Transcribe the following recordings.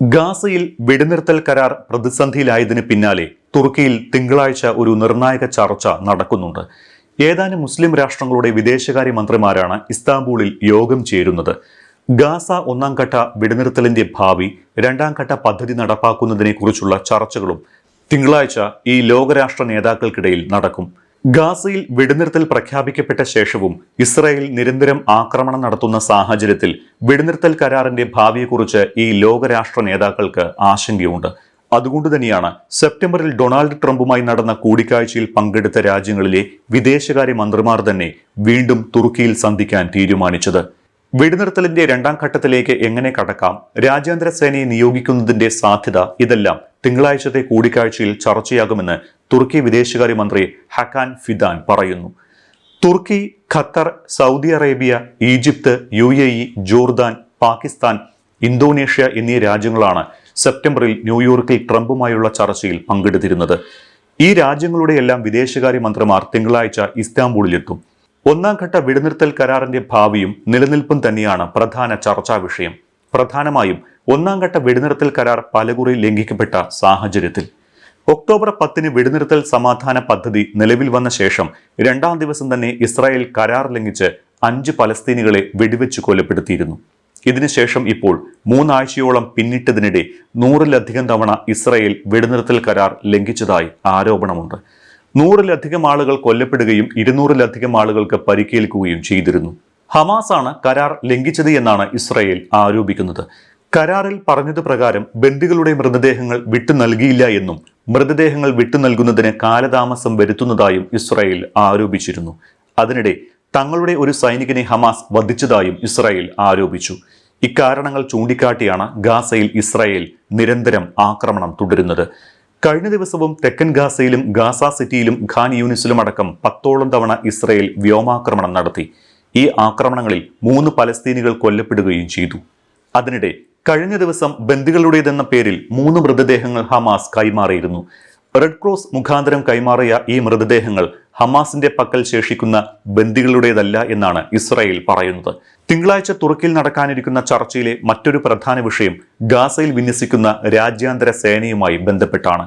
ഗാസയിൽ വെടിനിർത്തൽ കരാർ പ്രതിസന്ധിയിലായതിനു പിന്നാലെ തുർക്കിയിൽ തിങ്കളാഴ്ച ഒരു നിർണായക ചർച്ച നടക്കുന്നുണ്ട്. ഏതാനും മുസ്ലിം രാഷ്ട്രങ്ങളുടെ വിദേശകാര്യ മന്ത്രിമാരാണ് ഇസ്താംബൂളിൽ യോഗം ചേരുന്നത്. ഗാസ ഒന്നാം ഘട്ട വെടിനിർത്തലിന്റെ ഭാവി, രണ്ടാം ഘട്ട പദ്ധതി നടപ്പാക്കുന്നതിനെ കുറിച്ചുള്ള ചർച്ചകളും തിങ്കളാഴ്ച ഈ ലോകരാഷ്ട്ര നേതാക്കൾക്കിടയിൽ നടക്കും. ഗാസയിൽ വെടിനിർത്തൽ പ്രഖ്യാപിക്കപ്പെട്ട ശേഷവും ഇസ്രായേൽ നിരന്തരം ആക്രമണം നടത്തുന്ന സാഹചര്യത്തിൽ വെടിനിർത്തൽ കരാറിന്റെ ഭാവിയെക്കുറിച്ച് ഈ ലോകരാഷ്ട്ര നേതാക്കൾക്ക് ആശങ്കയുണ്ട്. അതുകൊണ്ട് തന്നെയാണ് സെപ്റ്റംബറിൽ ഡൊണാൾഡ് ട്രംപുമായി നടന്ന കൂടിക്കാഴ്ചയിൽ പങ്കെടുത്ത രാജ്യങ്ങളിലെ വിദേശകാര്യ മന്ത്രിമാർ തന്നെ വീണ്ടും തുർക്കിയിൽ സന്ധിക്കാൻ തീരുമാനിച്ചത്. വെടിനിർത്തലിന്റെ രണ്ടാം ഘട്ടത്തിലേക്ക് എങ്ങനെ കടക്കാം, രാജ്യാന്തര സേനയെ നിയോഗിക്കുന്നതിന്റെ സാധ്യത, ഇതെല്ലാം തിങ്കളാഴ്ചത്തെ കൂടിക്കാഴ്ചയിൽ ചർച്ചയാകുമെന്ന് തുർക്കി വിദേശകാര്യമന്ത്രി ഹക്കാൻ ഫിദാൻ പറയുന്നു. തുർക്കി, Qatar, Saudi Arabia, Egypt, UAE, Jordan, Pakistan, Indonesia എന്നീ രാജ്യങ്ങളാണ് സെപ്റ്റംബറിൽ ന്യൂയോർക്കിൽ ട്രംപുമായുള്ള ചർച്ചയിൽ പങ്കെടുത്തിരുന്നത്. ഈ രാജ്യങ്ങളുടെയെല്ലാം വിദേശകാര്യ മന്ത്രിമാർ തിങ്കളാഴ്ച ഇസ്താംബൂളിലെത്തും. ഒന്നാം ഘട്ട വെടിനിർത്തൽ കരാറിന്റെ ഭാവിയും നിലനിൽപ്പും തന്നെയാണ് പ്രധാന ചർച്ചാ വിഷയം. പ്രധാനമായും ഒന്നാം ഘട്ട വെടിനിർത്തൽ കരാർ പലകുറി ലംഘിക്കപ്പെട്ട സാഹചര്യത്തിൽ ഒക്ടോബർ 10 വെടിനിർത്തൽ സമാധാന പദ്ധതി നിലവിൽ വന്ന ശേഷം രണ്ടാം ദിവസം തന്നെ ഇസ്രായേൽ കരാർ ലംഘിച്ച് 5 പലസ്തീനികളെ വെടിവെച്ച് കൊലപ്പെടുത്തിയിരുന്നു. ഇതിനുശേഷം ഇപ്പോൾ 3 ആഴ്ചയോളം പിന്നിട്ടതിനിടെ 100-ലധികം തവണ ഇസ്രായേൽ വെടിനിർത്തൽ കരാർ ലംഘിച്ചതായി ആരോപണമുണ്ട്. 100-ലധികം ആളുകൾ കൊല്ലപ്പെടുകയും 200-ലധികം ആളുകൾക്ക് പരിക്കേൽക്കുകയും ചെയ്തിരുന്നു. ഹമാസാണ് കരാർ ലംഘിച്ചത് എന്നാണ് ഇസ്രായേൽ ആരോപിക്കുന്നത്. കരാറിൽ പറഞ്ഞത് പ്രകാരം ബന്ദികളുടെ മൃതദേഹങ്ങൾ വിട്ടു നൽകിയില്ല എന്നും മൃതദേഹങ്ങൾ വിട്ടു നൽകുന്നതിന് കാലതാമസം വരുത്തുന്നതായും ഇസ്രായേൽ ആരോപിച്ചിരുന്നു. അതിനിടെ തങ്ങളുടെ ഒരു സൈനികനെ ഹമാസ് വധിച്ചതായും ഇസ്രായേൽ ആരോപിച്ചു. ഇക്കാരണങ്ങൾ ചൂണ്ടിക്കാട്ടിയാണ് ഗാസയിൽ ഇസ്രായേൽ നിരന്തരം ആക്രമണം തുടരുന്നത്. കഴിഞ്ഞ ദിവസവും തെക്കൻ ഗാസയിലും ഗാസ സിറ്റിയിലും ഖാൻ യൂനിസിലും അടക്കം 10ഓളം തവണ ഇസ്രായേൽ വ്യോമാക്രമണം നടത്തി. ഈ ആക്രമണങ്ങളിൽ 3 പലസ്തീനികൾ കൊല്ലപ്പെടുകയും ചെയ്തു. അതിനിടെ കഴിഞ്ഞ ദിവസം ബന്ദികളുടേതെന്ന പേരിൽ 3 മൃതദേഹങ്ങൾ ഹമാസ് കൈമാറിയിരുന്നു. റെഡ് ക്രോസ് മുഖാന്തരം കൈമാറിയ ഈ മൃതദേഹങ്ങൾ ഹമാസിന്റെ പക്കൽ ശേഷിക്കുന്ന ബന്ദികളുടേതല്ല എന്നാണ് ഇസ്രായേൽ പറയുന്നത്. തിങ്കളാഴ്ച തുർക്കിയിൽ നടക്കാനിരിക്കുന്ന ചർച്ചയിലെ മറ്റൊരു പ്രധാന വിഷയം ഗാസയിൽ വിന്യസിക്കുന്ന രാജ്യാന്തര സേനയുമായി ബന്ധപ്പെട്ടാണ്.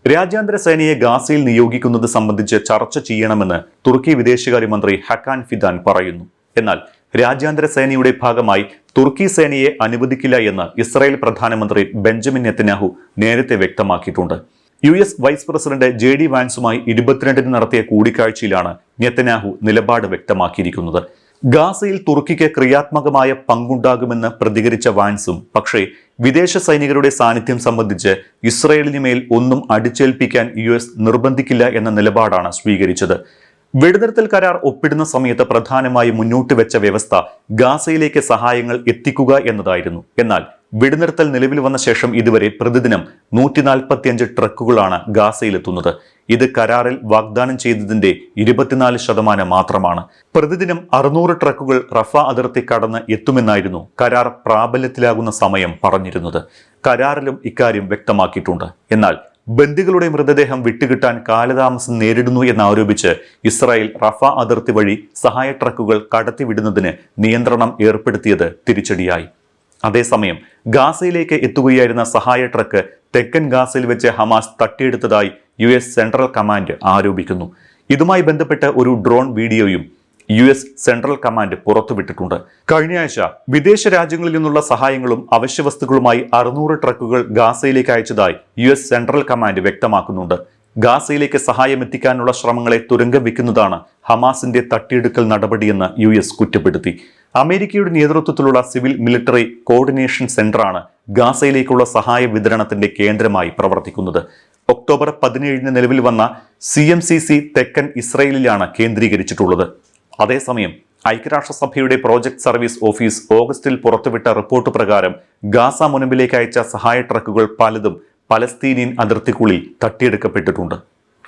രാജ്യാന്തര സേനയെ ഗാസയിൽ നിയോഗിക്കുന്നത് സംബന്ധിച്ച് ചർച്ച ചെയ്യണമെന്ന് തുർക്കി വിദേശകാര്യമന്ത്രി ഹക്കാൻ ഫിദാൻ പറയുന്നു. എന്നാൽ രാജ്യാന്തര സേനയുടെ ഭാഗമായി തുർക്കി സേനയെ അനുവദിക്കില്ല എന്ന് ഇസ്രായേൽ പ്രധാനമന്ത്രി ബെഞ്ചമിൻ നെതന്യാഹു നേരത്തെ വ്യക്തമാക്കിയിട്ടുണ്ട്. US വൈസ് പ്രസിഡന്റ് JD വാൻസുമായി 22-ന് നടത്തിയ കൂടിക്കാഴ്ചയിലാണ് നെതന്യാഹു നിലപാട് വ്യക്തമാക്കിയിരിക്കുന്നത്. ഗാസയിൽ തുർക്കിക്ക് ക്രിയാത്മകമായ പങ്കുണ്ടാകുമെന്ന് പ്രതികരിച്ച വാൻസും പക്ഷേ വിദേശ സൈനികരുടെ സാന്നിധ്യം സംബന്ധിച്ച് ഇസ്രായേലിന് മേൽ ഒന്നും അടിച്ചേൽപ്പിക്കാൻ US നിർബന്ധിക്കില്ല എന്ന നിലപാടാണ് സ്വീകരിച്ചത്. വെടിനിർത്തൽ കരാർ ഒപ്പിടുന്ന സമയത്ത് പ്രധാനമായി മുന്നോട്ട് വെച്ച വ്യവസ്ഥ ഗാസയിലേക്ക് സഹായങ്ങൾ എത്തിക്കുക എന്നതായിരുന്നു. എന്നാൽ വെടിനിർത്തൽ നിലവിൽ വന്ന ശേഷം ഇതുവരെ പ്രതിദിനം 145 ട്രക്കുകളാണ് ഗാസയിലെത്തുന്നത്. ഇത് കരാറിൽ വാഗ്ദാനം ചെയ്തതിന്റെ 24% മാത്രമാണ്. പ്രതിദിനം 600 ട്രക്കുകൾ റഫ അതിർത്തി കടന്ന് എത്തുമെന്നായിരുന്നു കരാർ പ്രാബല്യത്തിലാകുന്ന സമയം പറഞ്ഞിരുന്നത്. കരാറിലും ഇക്കാര്യം വ്യക്തമാക്കിയിട്ടുണ്ട്. എന്നാൽ ബന്ദികളുടെ മൃതദേഹം വിട്ടുകിട്ടാൻ കാലതാമസം നേരിടുന്നു എന്നാരോപിച്ച് ഇസ്രായേൽ റഫ അതിർത്തി വഴി സഹായ ട്രക്കുകൾ കടത്തിവിടുന്നതിന് നിയന്ത്രണം ഏർപ്പെടുത്തിയത് തിരിച്ചടിയായി. അതേസമയം ഗാസയിലേക്ക് എത്തുകയായിരുന്ന സഹായ ട്രക്ക് തെക്കൻ ഗാസയിൽ വെച്ച് ഹമാസ് തട്ടിയെടുത്തതായി US സെൻട്രൽ കമാൻഡ് ആരോപിക്കുന്നു. ഇതുമായി ബന്ധപ്പെട്ട് ഒരു ഡ്രോൺ വീഡിയോയും US സെൻട്രൽ കമാൻഡ് പുറത്തുവിട്ടിട്ടുണ്ട്. കഴിഞ്ഞയാഴ്ച വിദേശ രാജ്യങ്ങളിൽ നിന്നുള്ള സഹായങ്ങളും അവശ്യവസ്തുക്കളുമായി 600 ട്രക്കുകൾ ഗാസയിലേക്ക് അയച്ചതായി US സെൻട്രൽ കമാൻഡ് വ്യക്തമാക്കുന്നുണ്ട്. ഗാസയിലേക്ക് സഹായം എത്തിക്കാനുള്ള ശ്രമങ്ങളെ തുരങ്കം വെക്കുന്നതാണ് ഹമാസിന്റെ തട്ടിയെടുക്കൽ നടപടിയെന്ന് US കുറ്റപ്പെടുത്തി. അമേരിക്കയുടെ നേതൃത്വത്തിലുള്ള സിവിൽ മിലിറ്ററി കോർഡിനേഷൻ സെന്ററാണ് ഗാസയിലേക്കുള്ള സഹായ വിതരണത്തിന്റെ കേന്ദ്രമായി പ്രവർത്തിക്കുന്നത്. ഒക്ടോബർ 17-ന് നിലവിൽ വന്ന CMCC തെക്കൻ ഇസ്രായേലിലാണ് കേന്ദ്രീകരിച്ചിട്ടുള്ളത്. അതേസമയം ഐക്യരാഷ്ട്രസഭയുടെ പ്രോജക്ട് സർവീസ് ഓഫീസ് ഓഗസ്റ്റിൽ പുറത്തുവിട്ട റിപ്പോർട്ട് പ്രകാരം ഗാസ മുനമ്പിലേക്ക് അയച്ച സഹായ ട്രക്കുകൾ പലതും പലസ്തീനിയൻ അതിർത്തിക്കുള്ളിൽ തട്ടിയെടുക്കപ്പെട്ടിട്ടുണ്ട്.